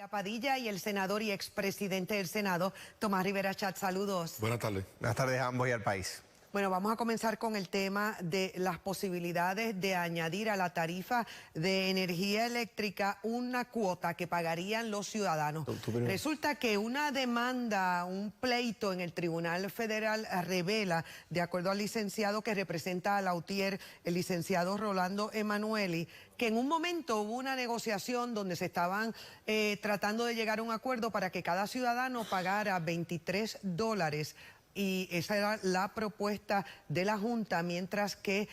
Padilla y el senador y expresidente del Senado, Tomás Rivera Chatz. Saludos. Buenas tardes. Buenas tardes a ambos y al país. Bueno, vamos a comenzar con el tema de las posibilidades de añadir a la tarifa de energía eléctrica una cuota que pagarían los ciudadanos. Resulta que una demanda, un pleito en el Tribunal Federal revela, de acuerdo al licenciado que representa a la UTIER, el licenciado Rolando Emanueli, que en un momento hubo una negociación donde se estaban tratando de llegar a un acuerdo para que cada ciudadano pagara $23. Y esa era la propuesta de la Junta, mientras que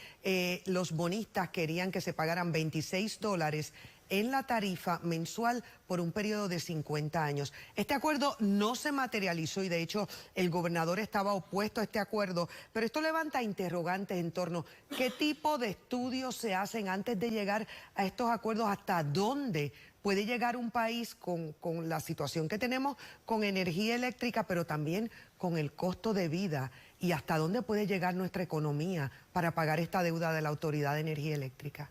los bonistas querían que se pagaran $26 en la tarifa mensual por un periodo de 50 años. Este acuerdo no se materializó y de hecho el gobernador estaba opuesto a este acuerdo, pero esto levanta interrogantes en torno a qué tipo de estudios se hacen antes de llegar a estos acuerdos, hasta dónde puede llegar un país con la situación que tenemos con energía eléctrica, pero también con el costo de vida, y hasta dónde puede llegar nuestra economía para pagar esta deuda de la Autoridad de Energía Eléctrica.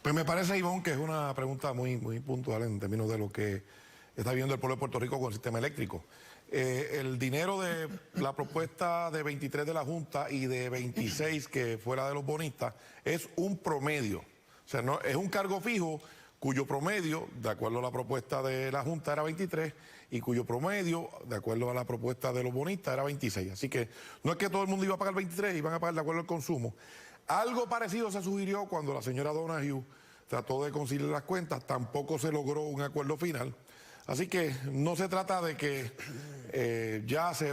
Pues me parece, Ivonne, que es una pregunta muy puntual en términos de lo que está viviendo el pueblo de Puerto Rico con el sistema eléctrico. El dinero de la propuesta de 23 de la Junta y de 26 que fuera de los bonistas es un promedio. O sea, no, es un cargo fijo cuyo promedio, de acuerdo a la propuesta de la Junta, era 23 y cuyo promedio, de acuerdo a la propuesta de los bonistas, era 26. Así que no es que todo el mundo iba a pagar 23, iban a pagar de acuerdo al consumo. Algo parecido se sugirió cuando la señora Donahue trató de conciliar las cuentas, tampoco se logró un acuerdo final. Así que no se trata de que ya se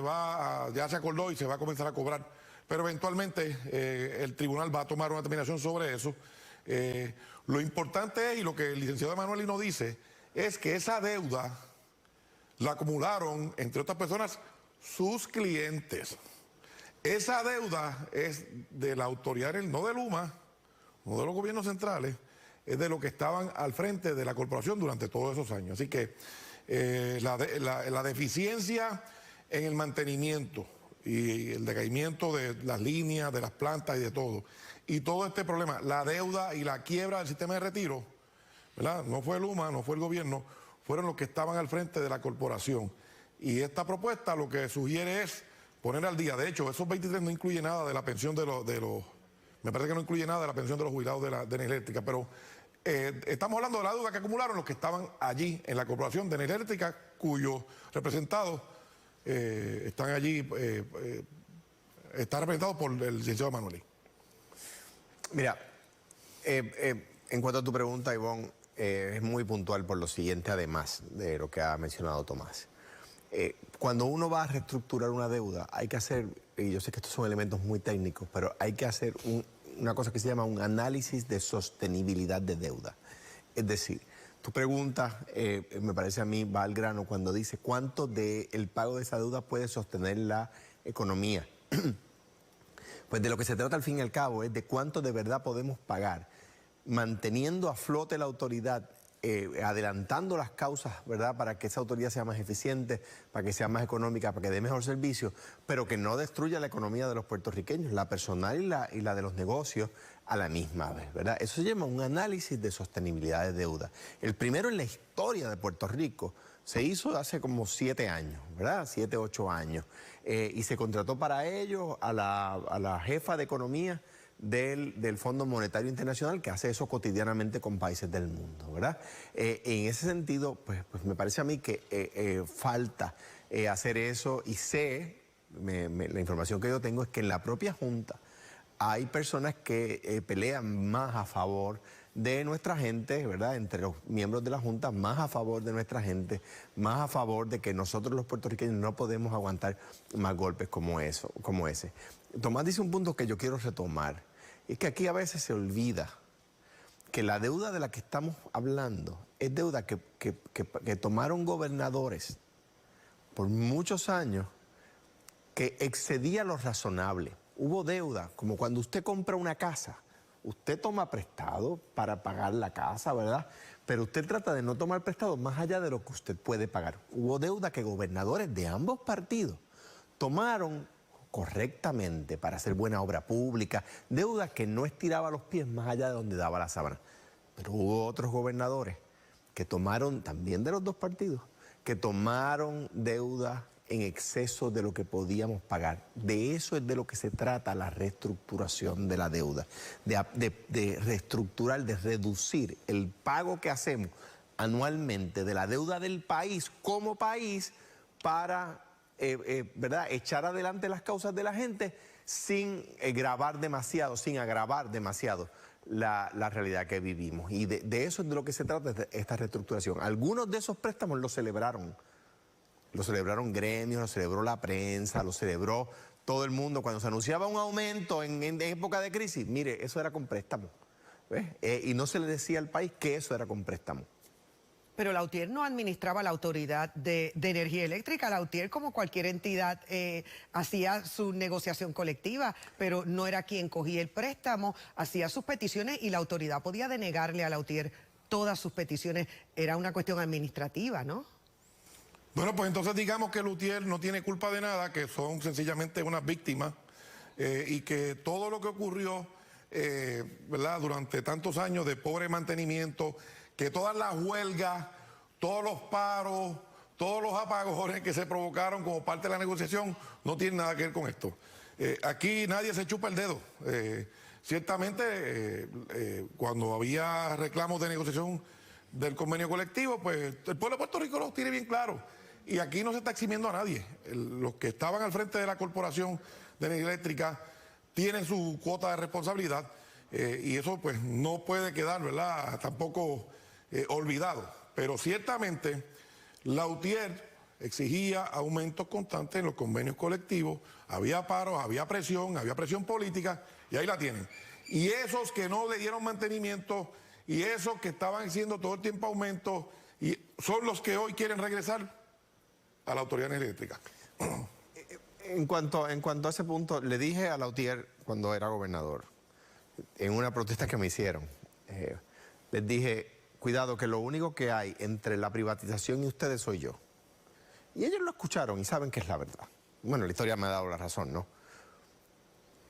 acordó y se va a comenzar a cobrar, pero eventualmente el tribunal va a tomar una determinación sobre eso. Lo importante es, y lo que el licenciado Emanueli nos dice, es que esa deuda la acumularon, entre otras personas, sus clientes. Esa deuda es de la autoridad, no de Luma, no de los gobiernos centrales, es de los que estaban al frente de la corporación durante todos esos años. Así que la deficiencia en el mantenimiento y el decaimiento de las líneas, de las plantas y de todo, y todo este problema, la deuda y la quiebra del sistema de retiro, ¿verdad? No fue Luma, no fue el gobierno, fueron los que estaban al frente de la corporación. Y esta propuesta lo que sugiere es poner al día. De hecho, esos 23 no incluye nada de la pensión de los me parece que no incluye nada de la pensión de los jubilados de energía eléctrica, pero estamos hablando de la deuda que acumularon los que estaban allí en la corporación de energía eléctrica, cuyos representados están allí, están representados por el licenciado Emanueli. Mira, en cuanto a tu pregunta, Ivonne, es muy puntual por lo siguiente, además de lo que ha mencionado Tomás. Cuando uno va a reestructurar una deuda, hay que hacer, y yo sé que estos son elementos muy técnicos, pero hay que hacer una cosa que se llama un análisis de sostenibilidad de deuda. Es decir, tu pregunta, me parece a mí, va al grano cuando dice cuánto del pago de esa deuda puede sostener la economía. Pues de lo que se trata al fin y al cabo es de cuánto de verdad podemos pagar, manteniendo a flote la autoridad, adelantando las causas, ¿verdad?, para que esa autoridad sea más eficiente, para que sea más económica, para que dé mejor servicio, pero que no destruya la economía de los puertorriqueños, la personal y la de los negocios a la misma vez, ¿verdad? Eso se llama un análisis de sostenibilidad de deuda. El primero en la historia de Puerto Rico se hizo hace como 7 años, ¿verdad? 7, 8 años. Y se contrató para ello a la jefa de economía del Fondo Monetario Internacional, que hace eso cotidianamente con países del mundo, ¿verdad? En ese sentido, pues me parece a mí que falta hacer eso, y sé, la información que yo tengo es que en la propia Junta hay personas que pelean más a favor de nuestra gente, ¿verdad? Entre los miembros de la Junta, más a favor de nuestra gente, más a favor de que nosotros los puertorriqueños no podemos aguantar más golpes como ese. Tomás dice un punto que yo quiero retomar, es que aquí a veces se olvida que la deuda de la que estamos hablando es deuda que tomaron gobernadores por muchos años, que excedía lo razonable. Hubo deuda, como cuando usted compra una casa, usted toma prestado para pagar la casa, ¿verdad? Pero usted trata de no tomar prestado más allá de lo que usted puede pagar. Hubo deuda que gobernadores de ambos partidos tomaron correctamente para hacer buena obra pública, deuda que no estiraba los pies más allá de donde daba la sábana. Pero hubo otros gobernadores que tomaron, también de los dos partidos, que tomaron deuda en exceso de lo que podíamos pagar. De eso es de lo que se trata la reestructuración de la deuda, de reestructurar, de reducir el pago que hacemos anualmente de la deuda del país como país para ¿verdad?, echar adelante las causas de la gente sin agravar demasiado la realidad que vivimos. Y de eso es de lo que se trata esta reestructuración. Algunos de esos préstamos los celebraron gremios, lo celebró la prensa, lo celebró todo el mundo. Cuando se anunciaba un aumento en época de crisis, mire, eso era con préstamo. Y no se le decía al país que eso era con préstamo. Pero la UTIER no administraba la Autoridad de Energía Eléctrica. La UTIER, como cualquier entidad, hacía su negociación colectiva, pero no era quien cogía el préstamo, hacía sus peticiones y la autoridad podía denegarle a la UTIER todas sus peticiones. Era una cuestión administrativa, ¿no? Bueno, pues entonces digamos que Lutier no tiene culpa de nada, que son sencillamente unas víctimas y que todo lo que ocurrió, ¿verdad?, durante tantos años de pobre mantenimiento, que todas las huelgas, todos los paros, todos los apagones que se provocaron como parte de la negociación no tienen nada que ver con esto. Aquí nadie se chupa el dedo. Ciertamente, cuando había reclamos de negociación del convenio colectivo, pues el pueblo de Puerto Rico lo tiene bien claro. Y aquí no se está eximiendo a nadie. Los que estaban al frente de la Corporación de Energía Eléctrica tienen su cuota de responsabilidad y eso pues no puede quedar, ¿verdad?, tampoco olvidado. Pero ciertamente la UTIER exigía aumentos constantes en los convenios colectivos, había paros, había presión política y ahí la tienen. Y esos que no le dieron mantenimiento y esos que estaban haciendo todo el tiempo aumentos y son los que hoy quieren regresar a la Autoridad Eléctrica. En cuanto a ese punto, le dije a Lautier cuando era gobernador, en una protesta que me hicieron, les dije, cuidado que lo único que hay entre la privatización y ustedes soy yo. Y ellos lo escucharon y saben que es la verdad. Bueno, la historia me ha dado la razón, ¿no?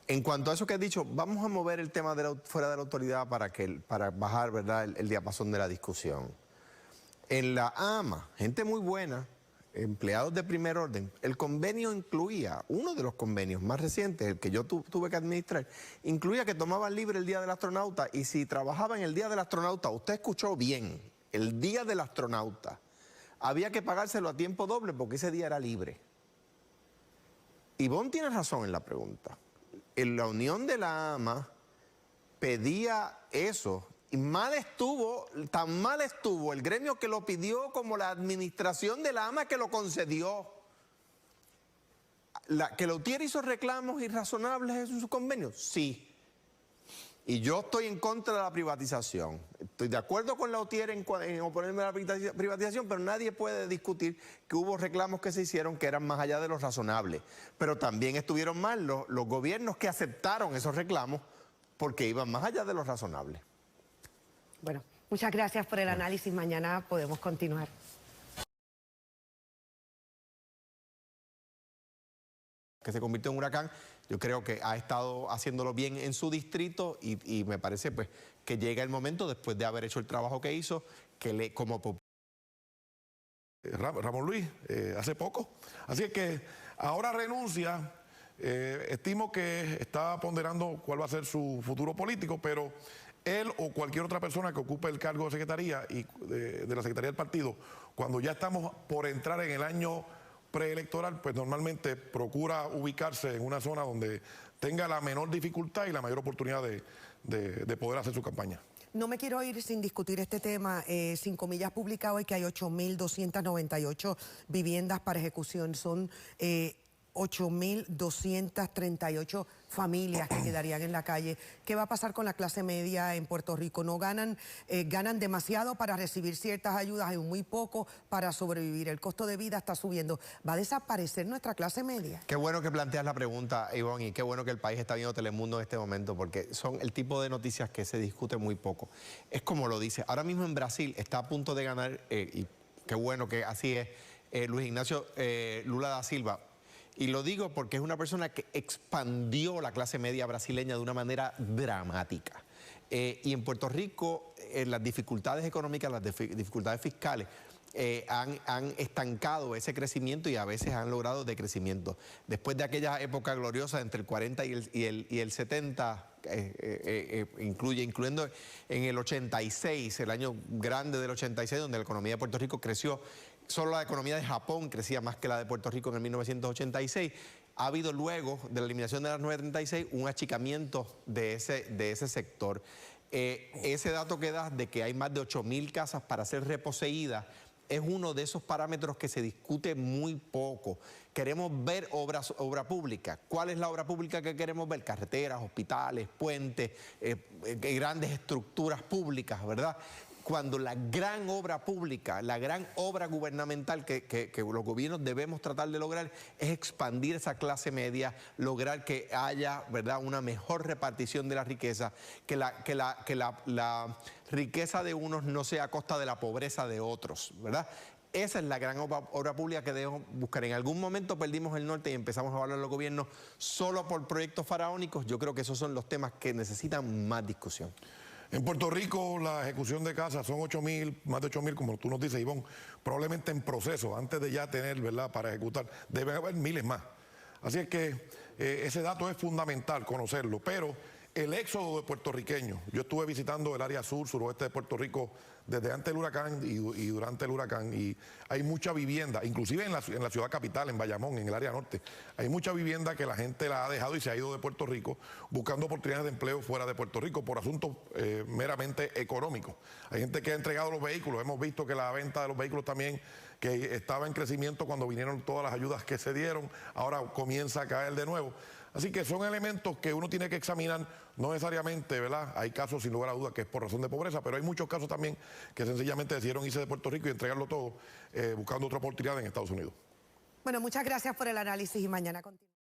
En cuanto a eso que he dicho, vamos a mover el tema fuera de la autoridad para bajar, ¿verdad?, el diapasón de la discusión. En la AMA, gente muy buena, empleados de primer orden, el convenio incluía, uno de los convenios más recientes, el que yo tuve que administrar, incluía que tomaban libre el Día del Astronauta y si trabajaba en el Día del Astronauta, usted escuchó bien, el Día del Astronauta, había que pagárselo a tiempo doble porque ese día era libre. Ivonne tiene razón en la pregunta. En la unión de la AMA pedía eso. Y tan mal estuvo el gremio que lo pidió como la administración de la AMA que lo concedió. ¿Que Lautier hizo reclamos irrazonables en su convenio? Sí. Y yo estoy en contra de la privatización. Estoy de acuerdo con Lautier en oponerme a la privatización, pero nadie puede discutir que hubo reclamos que se hicieron que eran más allá de lo razonable. Pero también estuvieron mal los gobiernos que aceptaron esos reclamos porque iban más allá de lo razonable. Bueno, muchas gracias por el análisis. Mañana podemos continuar. Que se convirtió en huracán, yo creo que ha estado haciéndolo bien en su distrito y me parece pues que llega el momento, después de haber hecho el trabajo que hizo, que Ramón Luis, hace poco. Así que ahora renuncia, estimo que está ponderando cuál va a ser su futuro político, pero él o cualquier otra persona que ocupe el cargo de secretaría y de la secretaría del partido, cuando ya estamos por entrar en el año preelectoral, pues normalmente procura ubicarse en una zona donde tenga la menor dificultad y la mayor oportunidad de poder hacer su campaña. No me quiero ir sin discutir este tema. 5 Millas publica hoy que hay 8.298 viviendas para ejecución. Son 8.238 familias que quedarían en la calle. ¿Qué va a pasar con la clase media en Puerto Rico? No ganan demasiado para recibir ciertas ayudas, hay muy poco para sobrevivir. El costo de vida está subiendo. ¿Va a desaparecer nuestra clase media? Qué bueno que planteas la pregunta, Ivonne, y qué bueno que el país está viendo Telemundo en este momento, porque son el tipo de noticias que se discute muy poco. Es como lo dice, ahora mismo en Brasil está a punto de ganar, y qué bueno que así es, Luis Ignacio Lula da Silva. Y lo digo porque es una persona que expandió la clase media brasileña de una manera dramática. Y en Puerto Rico, las dificultades económicas, las dificultades fiscales, han estancado ese crecimiento y a veces han logrado decrecimiento. Después de aquella época gloriosa entre el 40 y el 70, incluyendo en el 86, el año grande del 86, donde la economía de Puerto Rico creció, solo la economía de Japón crecía más que la de Puerto Rico en el 1986. Ha habido luego de la eliminación de las 936 un achicamiento de ese sector. Ese dato que das de que hay más de 8.000 casas para ser reposeídas es uno de esos parámetros que se discute muy poco. Queremos ver obra pública. ¿Cuál es la obra pública que queremos ver? Carreteras, hospitales, puentes, grandes estructuras públicas, ¿verdad? Cuando la gran obra pública, la gran obra gubernamental que los gobiernos debemos tratar de lograr es expandir esa clase media, lograr que haya, ¿verdad?, una mejor repartición de la riqueza, que la riqueza de unos no sea a costa de la pobreza de otros, ¿verdad? Esa es la gran obra pública que debemos buscar. En algún momento perdimos el norte y empezamos a hablar de los gobiernos solo por proyectos faraónicos. Yo creo que esos son los temas que necesitan más discusión. En Puerto Rico la ejecución de casas son 8.000, más de 8.000, como tú nos dices, Ivonne, probablemente en proceso, antes de ya tener, ¿verdad?, para ejecutar, deben haber miles más. Así es que ese dato es fundamental conocerlo, pero el éxodo de puertorriqueños, yo estuve visitando el área sur, suroeste de Puerto Rico desde antes del huracán y durante el huracán, y hay mucha vivienda, inclusive en la ciudad capital, en Bayamón, en el área norte, hay mucha vivienda que la gente la ha dejado y se ha ido de Puerto Rico buscando oportunidades de empleo fuera de Puerto Rico por asuntos meramente económicos. Hay gente que ha entregado los vehículos, hemos visto que la venta de los vehículos también, que estaba en crecimiento cuando vinieron todas las ayudas que se dieron, ahora comienza a caer de nuevo. Así que son elementos que uno tiene que examinar, no necesariamente, ¿verdad? Hay casos sin lugar a dudas que es por razón de pobreza, pero hay muchos casos también que sencillamente decidieron irse de Puerto Rico y entregarlo todo buscando otra oportunidad en Estados Unidos. Bueno, muchas gracias por el análisis y mañana continuamos.